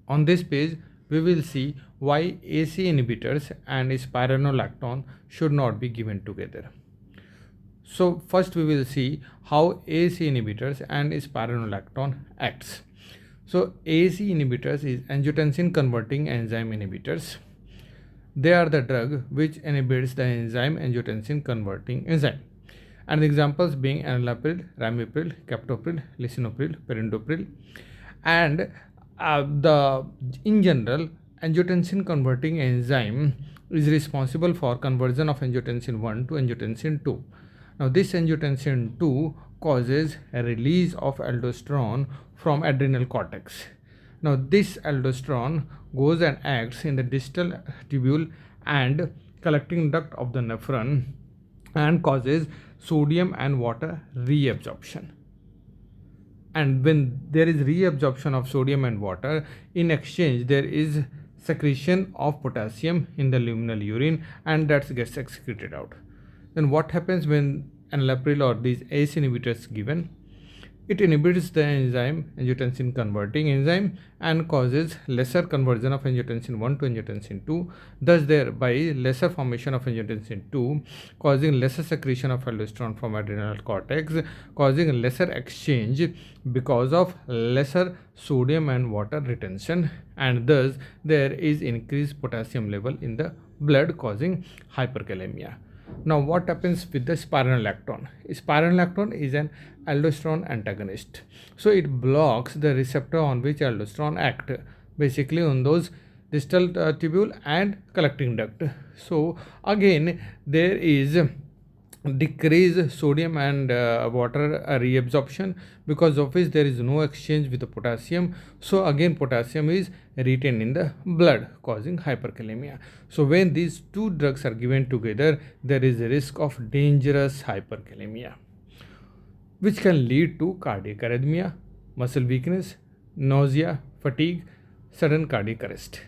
On this page, we will see why AC inhibitors and spironolactone should not be given together. So first we will see how AC inhibitors and spironolactone acts. So AC inhibitors is angiotensin converting enzyme inhibitors. They are the drug which inhibits the enzyme angiotensin converting enzyme. And the examples being enalapril, ramipril, captopril, lisinopril, perindopril. And in general, angiotensin converting enzyme is responsible for conversion of angiotensin 1 to angiotensin 2. Now this angiotensin 2 causes a release of aldosterone from adrenal cortex. Now this aldosterone goes and acts in the distal tubule and collecting duct of the nephron and causes sodium and water reabsorption. And when there is reabsorption of sodium and water, in exchange there is secretion of potassium in the luminal urine, and that gets excreted out. Then what happens when enalapril or these ACE inhibitors given? It inhibits the enzyme angiotensin converting enzyme and causes lesser conversion of angiotensin 1 to angiotensin 2, thus thereby lesser formation of angiotensin 2, causing lesser secretion of aldosterone from adrenal cortex, causing lesser exchange because of lesser sodium and water retention, and thus there is increased potassium level in the blood causing hyperkalemia. Now what happens with the spironolactone? Spironolactone is an aldosterone antagonist. So it blocks the receptor on which aldosterone act, basically on those distal tubule and collecting duct. So again there is decreased sodium and water reabsorption, because of which there is no exchange with the potassium. So again potassium is retained in the blood causing hyperkalemia. So when these two drugs are given together, there is a risk of dangerous hyperkalemia, which can lead to cardiac arrhythmia, muscle weakness, nausea, fatigue, sudden cardiac arrest.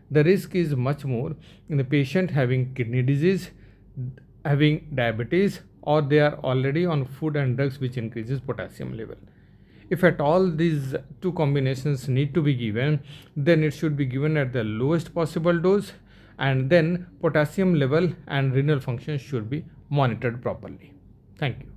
The risk is much more in the patient having kidney disease, having diabetes, or they are already on food and drugs which increases potassium level. If at all these two combinations need to be given, then it should be given at the lowest possible dose, and then potassium level and renal function should be monitored properly. Thank you.